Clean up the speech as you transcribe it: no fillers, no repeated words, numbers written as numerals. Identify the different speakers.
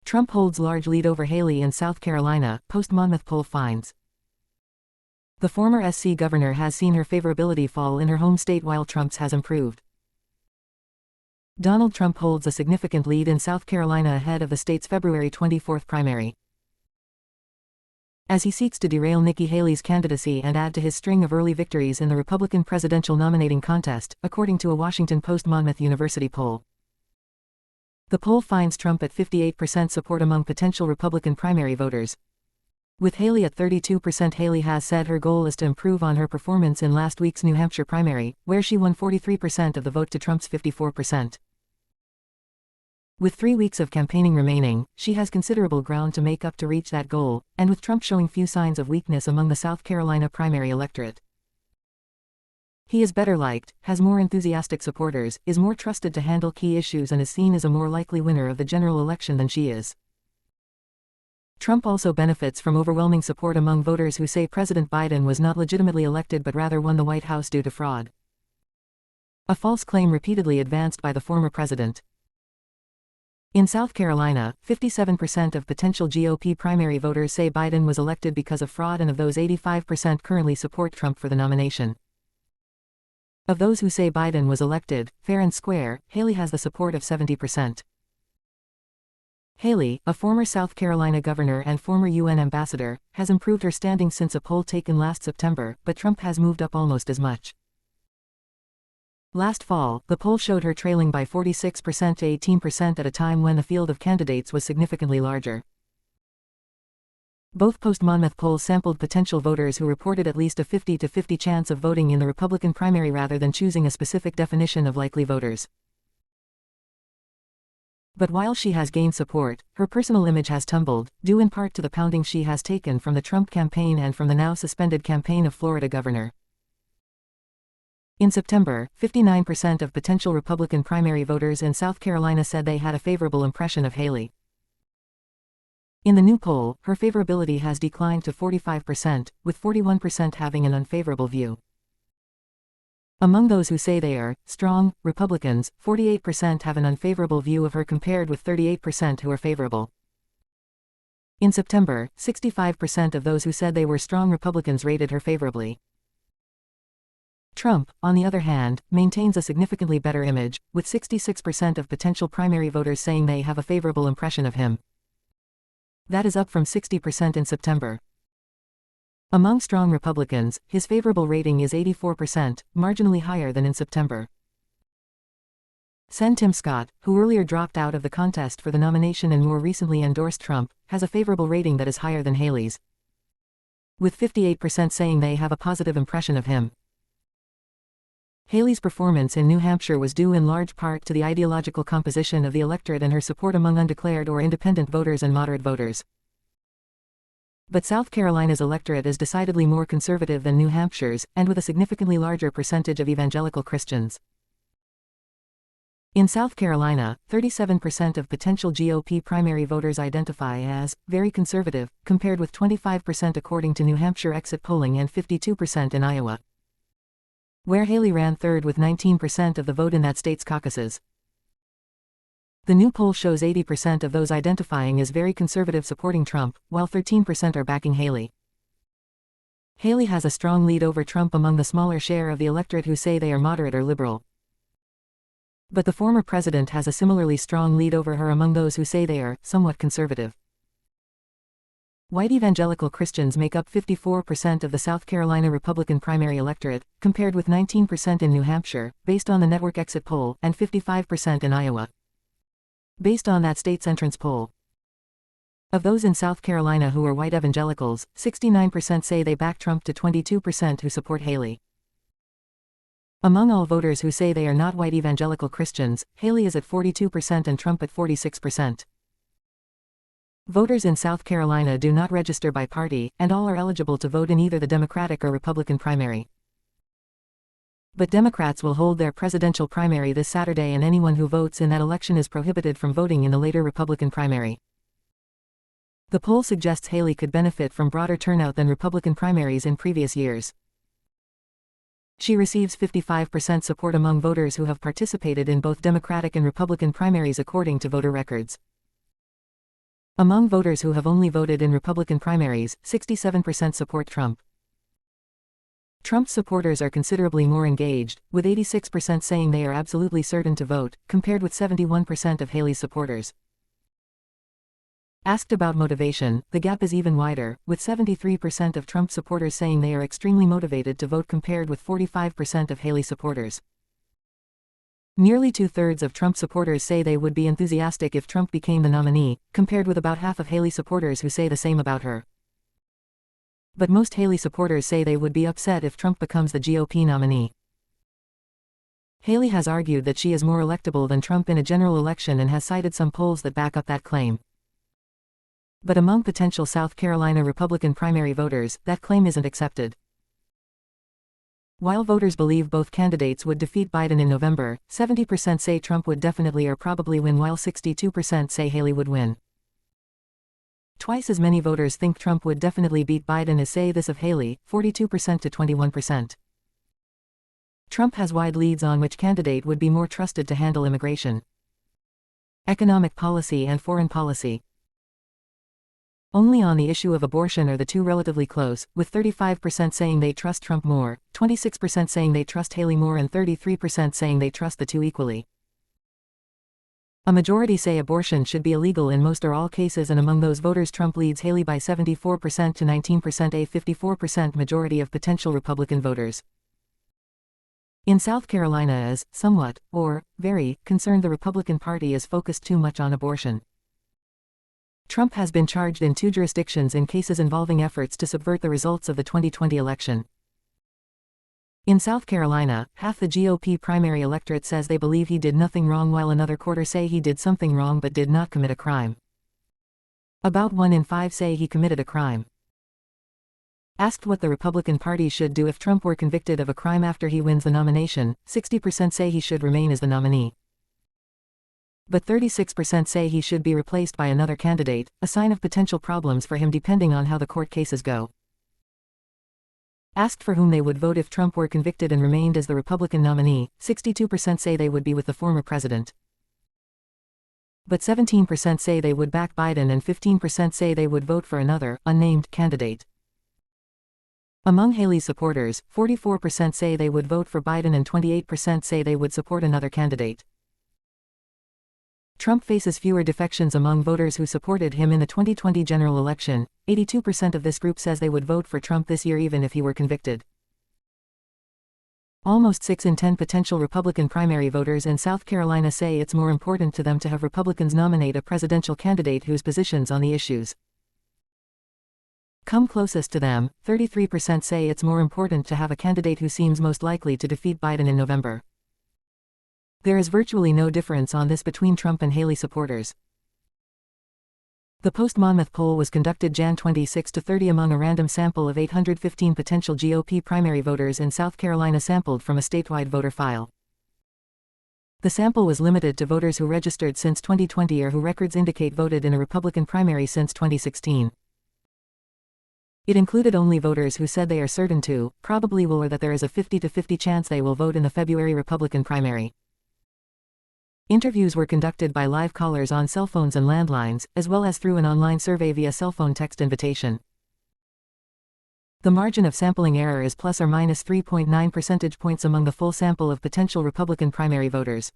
Speaker 1: Trump holds large lead over Haley in South Carolina, Post-Monmouth poll finds. The former SC governor has seen her favorability fall in her home state while Trump's has improved. Donald Trump holds a significant lead in South Carolina ahead of the state's February 24 primary, as he seeks to derail Nikki Haley's candidacy and add to his string of early victories in the Republican presidential nominating contest, according to a Washington Post-Monmouth University poll. The poll finds Trump at 58% support among potential Republican primary voters. With Haley at 32%, Haley has said her goal is to improve on her performance in last week's New Hampshire primary, where she won 43% of the vote to Trump's 54%. With 3 weeks of campaigning remaining, she has considerable ground to make up to reach that goal, and with Trump showing few signs of weakness among the South Carolina primary electorate. He is better liked, has more enthusiastic supporters, is more trusted to handle key issues, and is seen as a more likely winner of the general election than she is. Trump also benefits from overwhelming support among voters who say President Biden was not legitimately elected but rather won the White House due to fraud, a false claim repeatedly advanced by the former president. In South Carolina, 57% of potential GOP primary voters say Biden was elected because of fraud, and of those 85% currently support Trump for the nomination. Of those who say Biden was elected, fair and square, Haley has the support of 70%. Haley, a former South Carolina governor and former UN ambassador, has improved her standing since a poll taken last September, but Trump has moved up almost as much. Last fall, the poll showed her trailing by 46% to 18% at a time when the field of candidates was significantly larger. Both Post-Monmouth polls sampled potential voters who reported at least a 50-50 chance of voting in the Republican primary rather than choosing a specific definition of likely voters. But while she has gained support, her personal image has tumbled, due in part to the pounding she has taken from the Trump campaign and from the now suspended campaign of Florida governor. In September, 59% of potential Republican primary voters in South Carolina said they had a favorable impression of Haley. In the new poll, her favorability has declined to 45%, with 41% having an unfavorable view. Among those who say they are strong Republicans, 48% have an unfavorable view of her compared with 38% who are favorable. In September, 65% of those who said they were strong Republicans rated her favorably. Trump, on the other hand, maintains a significantly better image, with 66% of potential primary voters saying they have a favorable impression of him. That is up from 60% in September. Among strong Republicans, his favorable rating is 84%, marginally higher than in September. Sen. Tim Scott, who earlier dropped out of the contest for the nomination and more recently endorsed Trump, has a favorable rating that is higher than Haley's, with 58% saying they have a positive impression of him. Haley's performance in New Hampshire was due in large part to the ideological composition of the electorate and her support among undeclared or independent voters and moderate voters. But South Carolina's electorate is decidedly more conservative than New Hampshire's, and with a significantly larger percentage of evangelical Christians. In South Carolina, 37% of potential GOP primary voters identify as very conservative, compared with 25% according to New Hampshire exit polling and 52% in Iowa, where Haley ran third with 19% of the vote in that state's caucuses. The new poll shows 80% of those identifying as very conservative supporting Trump, while 13% are backing Haley. Haley has a strong lead over Trump among the smaller share of the electorate who say they are moderate or liberal. But the former president has a similarly strong lead over her among those who say they are somewhat conservative. White evangelical Christians make up 54% of the South Carolina Republican primary electorate, compared with 19% in New Hampshire, based on the network exit poll, and 55% in Iowa, based on that state's entrance poll. Of those in South Carolina who are white evangelicals, 69% say they back Trump to 22% who support Haley. Among all voters who say they are not white evangelical Christians, Haley is at 42% and Trump at 46%. Voters in South Carolina do not register by party, and all are eligible to vote in either the Democratic or Republican primary. But Democrats will hold their presidential primary this Saturday, and anyone who votes in that election is prohibited from voting in the later Republican primary. The poll suggests Haley could benefit from broader turnout than Republican primaries in previous years. She receives 55% support among voters who have participated in both Democratic and Republican primaries according to voter records. Among voters who have only voted in Republican primaries, 67% support Trump. Trump's supporters are considerably more engaged, with 86% saying they are absolutely certain to vote, compared with 71% of Haley's supporters. Asked about motivation, the gap is even wider, with 73% of Trump supporters saying they are extremely motivated to vote compared with 45% of Haley supporters. Nearly two-thirds of Trump supporters say they would be enthusiastic if Trump became the nominee, compared with about half of Haley supporters who say the same about her. But most Haley supporters say they would be upset if Trump becomes the GOP nominee. Haley has argued that she is more electable than Trump in a general election and has cited some polls that back up that claim. But among potential South Carolina Republican primary voters, that claim isn't accepted. While voters believe both candidates would defeat Biden in November, 70% say Trump would definitely or probably win, while 62% say Haley would win. Twice as many voters think Trump would definitely beat Biden as say this of Haley, 42% to 21%. Trump has wide leads on which candidate would be more trusted to handle immigration, economic policy and foreign policy. Only on the issue of abortion are the two relatively close, with 35% saying they trust Trump more, 26% saying they trust Haley more, and 33% saying they trust the two equally. A majority say abortion should be illegal in most or all cases, and among those voters Trump leads Haley by 74% to 19%, a 54% majority of potential Republican voters. In South Carolina is, somewhat, or, very, concerned the Republican Party is focused too much on abortion. Trump has been charged in two jurisdictions in cases involving efforts to subvert the results of the 2020 election. In South Carolina, half the GOP primary electorate says they believe he did nothing wrong, while another quarter say he did something wrong but did not commit a crime. About 1 in 5 say he committed a crime. Asked what the Republican Party should do if Trump were convicted of a crime after he wins the nomination, 60% say he should remain as the nominee. But 36% say he should be replaced by another candidate, a sign of potential problems for him depending on how the court cases go. Asked for whom they would vote if Trump were convicted and remained as the Republican nominee, 62% say they would be with the former president. But 17% say they would back Biden and 15% say they would vote for another, unnamed, candidate. Among Haley's supporters, 44% say they would vote for Biden and 28% say they would support another candidate. Trump faces fewer defections among voters who supported him in the 2020 general election. 82% of this group says they would vote for Trump this year even if he were convicted. Almost 6 in 10 potential Republican primary voters in South Carolina say it's more important to them to have Republicans nominate a presidential candidate whose positions on the issues come closest to them. 33% say it's more important to have a candidate who seems most likely to defeat Biden in November. There is virtually no difference on this between Trump and Haley supporters. The Post-Monmouth poll was conducted Jan 26 to 30 among a random sample of 815 potential GOP primary voters in South Carolina sampled from a statewide voter file. The sample was limited to voters who registered since 2020 or who records indicate voted in a Republican primary since 2016. It included only voters who said they are certain to, probably will, or that there is a 50-50 chance they will vote in the February Republican primary. Interviews were conducted by live callers on cell phones and landlines, as well as through an online survey via cell phone text invitation. The margin of sampling error is plus or minus 3.9 percentage points among the full sample of potential Republican primary voters.